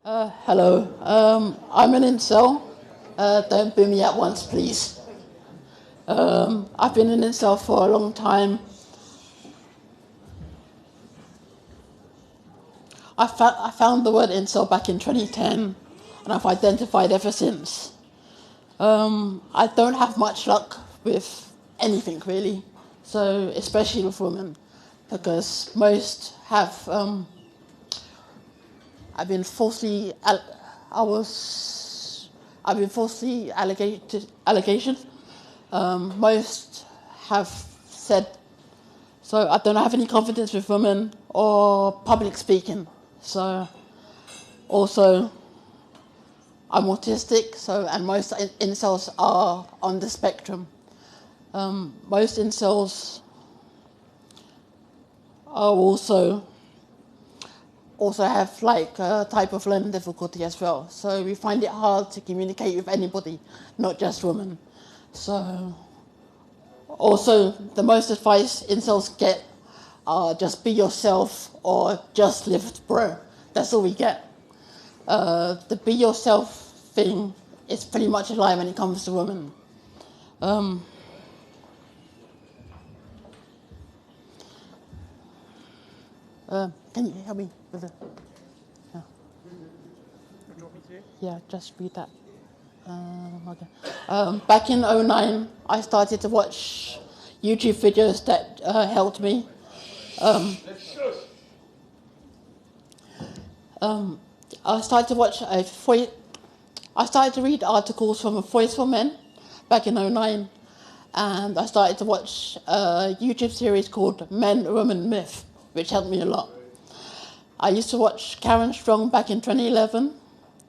Hello, I'm an incel. Don't boo me at once, please. I've been an incel for a long time. I found the word incel back in 2010, and I've identified ever since. I don't have much luck with anything really, so especially with women, because most have. I've been falsely. I've been falsely allegations. Most have said. So I don't have any confidence with women or public speaking. So also, I'm autistic. So and most incels are on the spectrum. Most incels are also have like a type of learning difficulty as well. So we find it hard to communicate with anybody, not just women. So also the most advice incels get are just be yourself or just live bro. That's all we get. The be yourself thing is pretty much a lie when it comes to women. Can you help me with the... Yeah, yeah, just read that. Okay. Back in 2009, I started to watch YouTube videos that helped me. I started to watch I started to read articles from A Voice for Men back in 2009, and I started to watch a YouTube series called Men, Women, Myth, which helped me a lot. I used to watch Karen Strong back in 2011,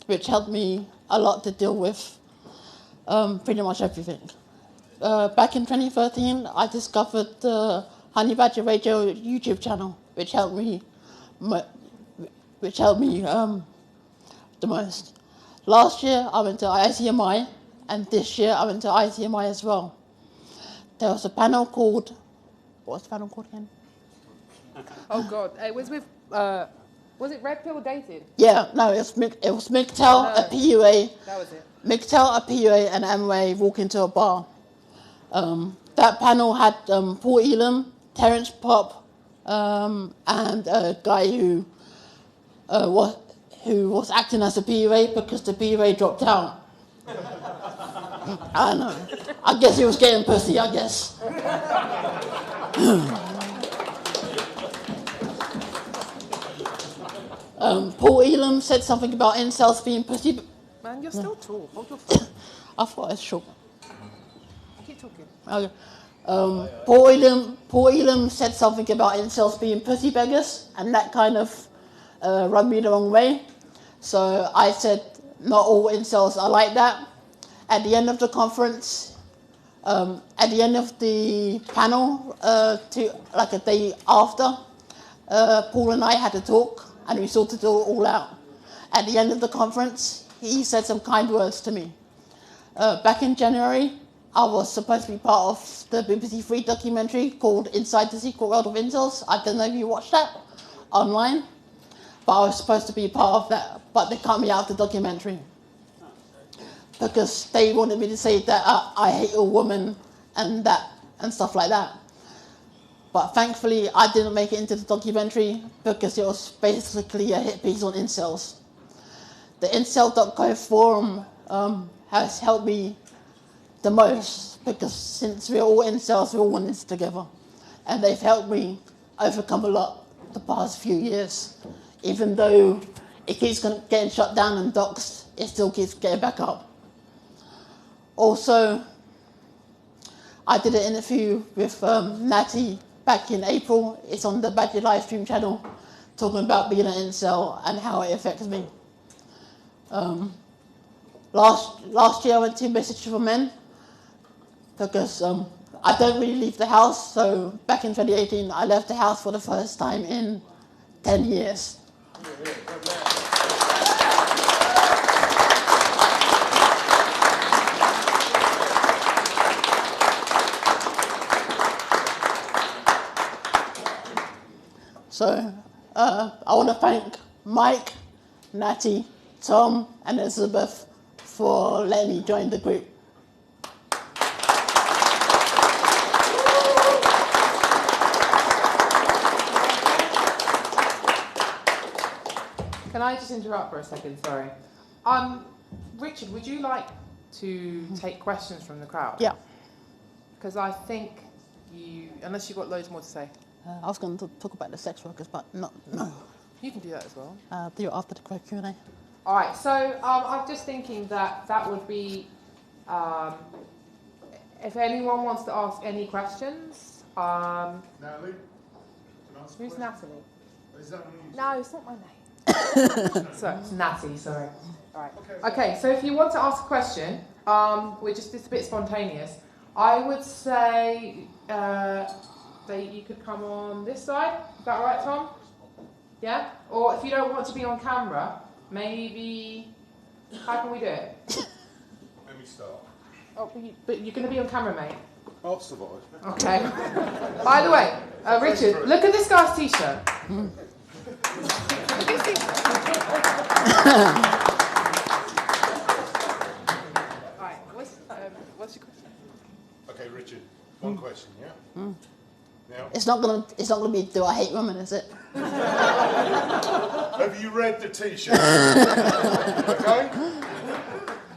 which helped me a lot to deal with pretty much everything. Back in 2013, I discovered the Honey Badger Radio YouTube channel, which helped me the most. Last year, I went to ICMI, and this year I went to ICMI as well. There was a panel called... What's the panel called again? Oh God, it was with, was it Red Pill Dating? Yeah, no, it was MGTOW, a PUA. That was it. MGTOW, a PUA, and Amway walk into a bar. That panel had Paul Elam, Terence Pop, and a guy who was acting as a PUA because the PUA dropped out. I don't know. I guess he was getting pussy, I guess. Paul Elam said something about incels being pussy. Man, you're still tall. Hold your phone. I thought it's short. Keep talking. Okay. Paul Elam said something about incels being pussy beggars, and that kind of rubbed me the wrong way. So I said, not all incels are like that. At the end of the conference, at the end of the panel, like a day after, Paul and I had a talk, and we sorted it all out. At the end of the conference, he said some kind words to me. Back in January, I was supposed to be part of the BBC Three documentary called Inside the Secret World of Incels. I don't know if you watched that online, but I was supposed to be part of that, but they cut me out of the documentary because they wanted me to say that I hate all women and stuff like that. But thankfully, I didn't make it into the documentary because it was basically a hit piece on incels. The incel.co forum has helped me the most because since we're all incels, we're all in this together. And they've helped me overcome a lot the past few years. Even though it keeps getting shut down and doxed, it still keeps getting back up. Also, I did an interview with Natty back in April. It's on the Badger Livestream channel, talking about being an incel and how it affects me. Last year I went to Message for Men because I don't really leave the house. So back in 2018, I left the house for the first time in 10 years. So I want to thank Mike, Natty, Tom, and Elizabeth for letting me join the group. Can I just interrupt for a second? Sorry. Richard, would you like to take questions from the crowd? Yeah. Because I think unless you've got loads more to say. I was going to talk about the sex workers, but no. You can do that as well. Do it after the Q&A. All right. So I'm just thinking that would be, if anyone wants to ask any questions. Natalie? Can I ask a Who's question? Natalie? Is that one you No, it's not my name. So it's Natty. Sorry. All right. Okay. So if you want to ask a question, it's a bit spontaneous. I would say that you could come on this side. Is that all right, Tom? Yeah? Or if you don't want to be on camera, maybe... How can we do it? Let me start. Oh, but you're going to be on camera, mate. I'll survive. Okay. By the way, Richard, look at this guy's t-shirt. Look at his t-shirt. Right. What's your question? Okay, Richard, one question, yeah? Now, It's not gonna be, do I hate women, is it? have you read the t-shirt? Okay?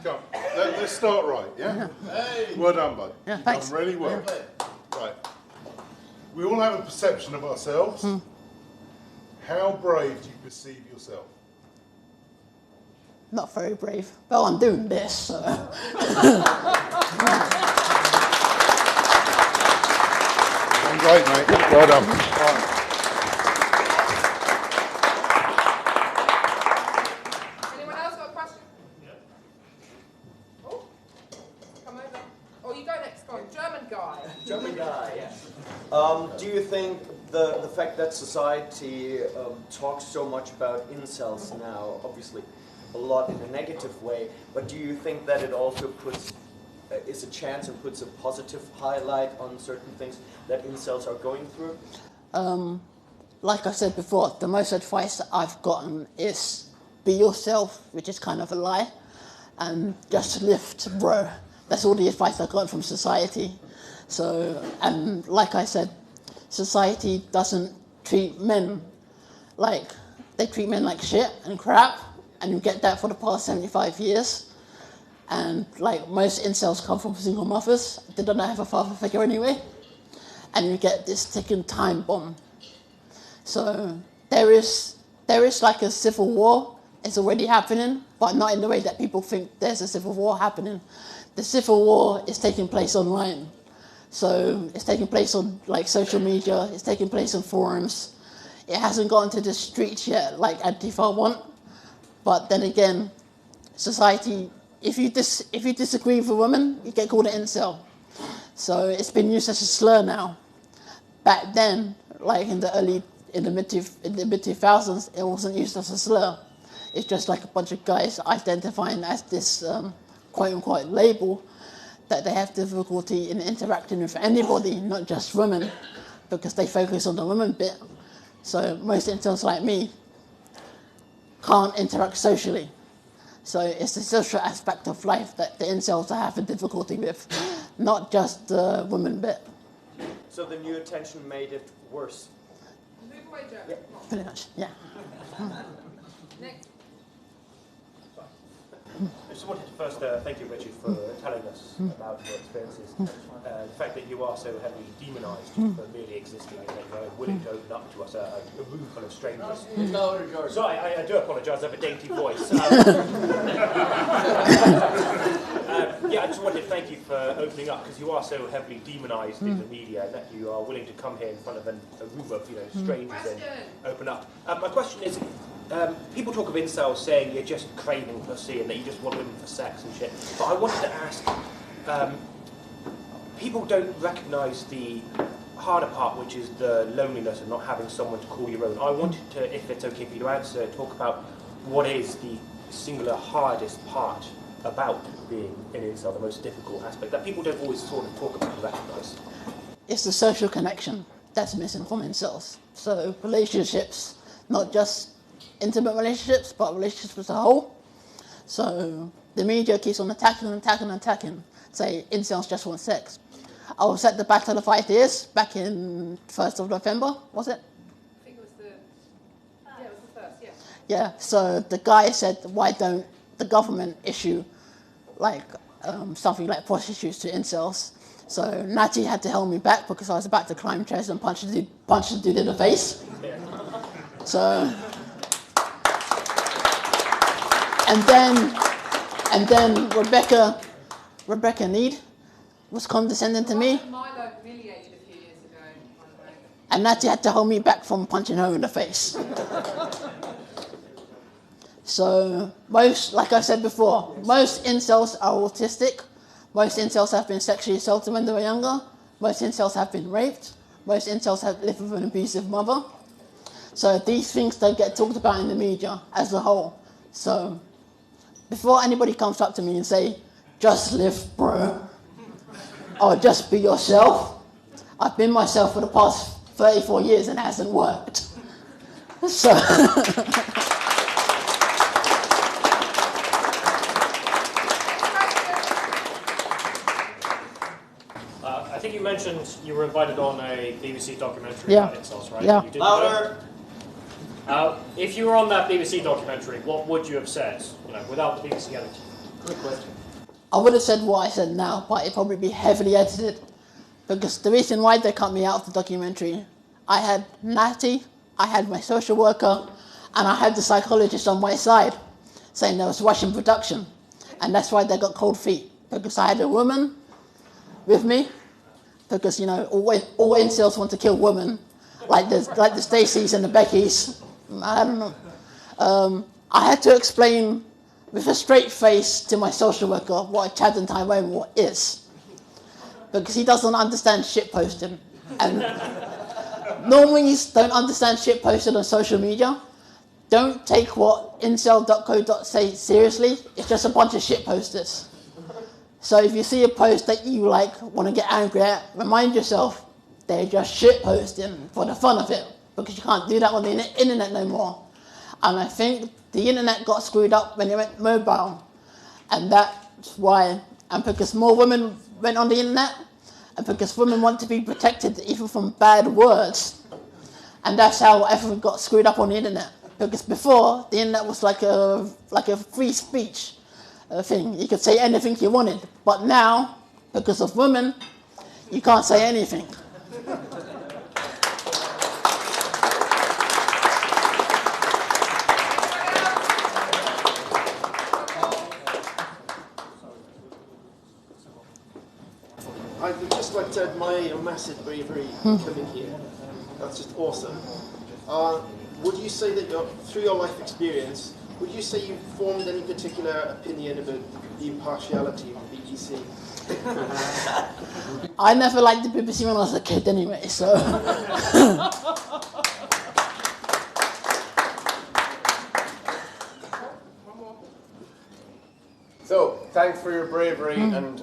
Come, let's start right, yeah? Hey. Well done, bud. Yeah, You've thanks. done really well. Right. We all have a perception of ourselves. How brave do you perceive yourself? Not very brave. Well, I'm doing this, so. Great, mate. Well done. Right. Anyone else got a question? Yeah. Oh, come over. Oh, you go next. Go on. German guy. German guy, yes. Do you think the fact that society talks so much about incels now, obviously a lot in a negative way, but do you think that it also puts is a chance and puts a positive highlight on certain things that incels are going through? Like I said before, the most advice that I've gotten is be yourself, which is kind of a lie, and just lift, bro. That's all the advice I got from society. So, and like I said, society doesn't treat men they treat men like shit and crap, and you get that for the past 75 years. And like most incels come from single mothers, they don't have a father figure anyway, and you get this ticking time bomb. So there is like a civil war. It's already happening, but not in the way that people think there's a civil war happening. The civil war is taking place online. So it's taking place on like social media, it's taking place on forums. It hasn't gotten to the streets yet like Antifa want. But then again, society, if you disagree with a woman, you get called an incel. So it's been used as a slur now. Back then, like in the mid 2000s, it wasn't used as a slur. It's just like a bunch of guys identifying as this quote unquote label that they have difficulty in interacting with anybody, not just women, because they focus on the women bit. So most incels like me can't interact socially. So it's the social aspect of life that the incels are having difficulty with, not just the women bit. So the new attention made it worse. Move away, Joe. Yeah. Pretty much, yeah. Next. I just wanted to first thank you, Richard, for telling us about your experiences. The fact that you are so heavily demonised for merely existing and that you're willing to open up to us, a room full of strangers. Sorry, I do apologise, I have a dainty voice. Yeah, I just wanted to thank you for opening up, because you are so heavily demonised in the media, and that you are willing to come here in front of a room of strangers and open up. My question is, people talk of incels saying you're just craving pussy and that you just want women for sex and shit. But I wanted to ask, people don't recognise the harder part, which is the loneliness of not having someone to call your own. I wanted to, if it's okay for you to answer, talk about what is the singular hardest part about being an incel, the most difficult aspect that people don't always sort of talk about and recognise. It's the social connection that's missing from incels. So relationships, not just intimate relationships, but relationships as a whole. So the media keeps on attacking, say incels just want sex. I was at the Battle of Ideas back in 1st of November, was it? I think it was it was the first, yeah. Yeah, so the guy said, why don't the government issue like something like prostitutes to incels? So Natty had to hold me back because I was about to climb chairs and punch the dude in the face. So, and then Rebecca Need was condescending to me. Milo humiliated a few years ago, by the way. And Natty had to hold me back from punching her in the face. So like I said before, most incels are autistic. Most incels have been sexually assaulted when they were younger. Most incels have been raped. Most incels have lived with an abusive mother. So these things don't get talked about in the media as a whole. So before anybody comes up to me and say, just live, bro, or just be yourself, I've been myself for the past 34 years and it hasn't worked. So I think you mentioned you were invited on a BBC documentary about incels, right? Yeah. You didn't Louder! if you were on that BBC documentary, what would you have said, without the BBC editing? Good question. I would have said what I said now, but it'd probably be heavily edited. Because the reason why they cut me out of the documentary, I had Natty, I had my social worker, and I had the psychologist on my side saying there was rushing production. And that's why they got cold feet. Because I had a woman with me, because, all incels want to kill women, like the Stacys and the Beckys. I don't know. I had to explain with a straight face to my social worker what a Chad and Tyrone War is. Because he doesn't understand shitposting. And normies don't understand shitposting on social media. Don't take what incel.co.say seriously. It's just a bunch of shitposters. So if you see a post that you want to get angry at, remind yourself they're just shitposting for the fun of it. Because you can't do that on the internet no more. And I think the internet got screwed up when it went mobile. And that's why, and because more women went on the internet, and because women want to be protected even from bad words. And that's how everything got screwed up on the internet. Because before, the internet was like a free speech thing. You could say anything you wanted. But now, because of women, you can't say anything. I would just like to admire your massive bravery coming here. That's just awesome. Would you say that through your life experience, would you say you formed any particular opinion about the impartiality of the BBC? I never liked the BBC when I was a kid anyway, so... So, thanks for your bravery and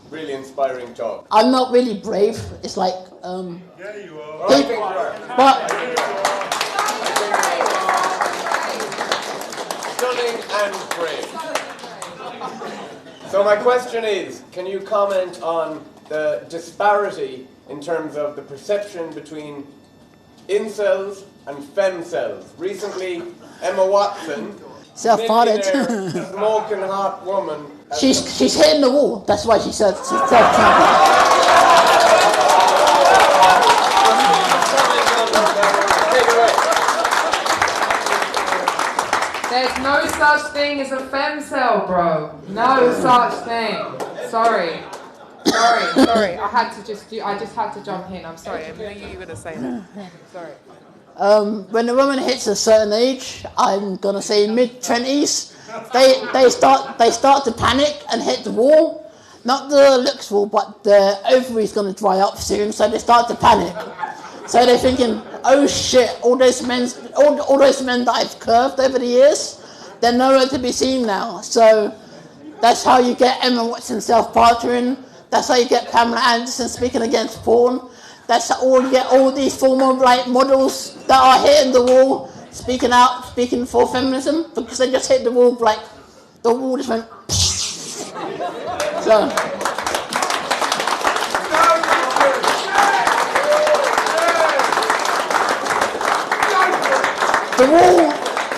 really inspiring talk. I'm not really brave. It's like... Yeah, you are. I think you are. But Stunning and brave. So my question is, can you comment on the disparity in terms of the perception between incels and femcells? Recently, Emma Watson, self-hearted. millionaire, smoking hot woman. she's hitting the wall. That's why she said she's self-hearted. Take it away. There's no such thing as a femcel, bro. No such thing. Sorry. I just had to jump in. I'm sorry. I knew you were gonna say that. Sorry. When a woman hits a certain age, I'm gonna say mid-20s, they start to panic and hit the wall. Not the looks wall, but the ovary's gonna dry up soon, so they start to panic. So they're thinking, oh shit, all those men that I've curved over the years, they're nowhere to be seen now. So that's how you get Emma Watson self-partnering. That's how you get Pamela Anderson speaking against porn. That's how you get all these former models that are hitting the wall, speaking for feminism, because they just hit the wall the wall just went. So.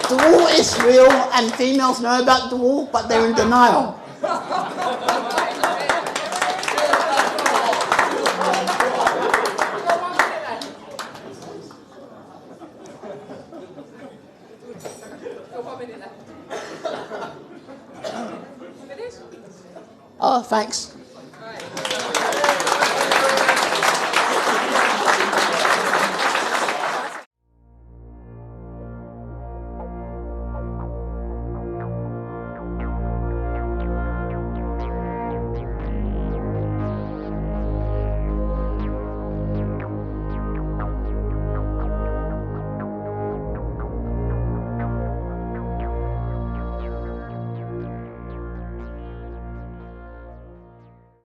The wall is real, and females know about the wall, but they're in denial. Oh, thanks.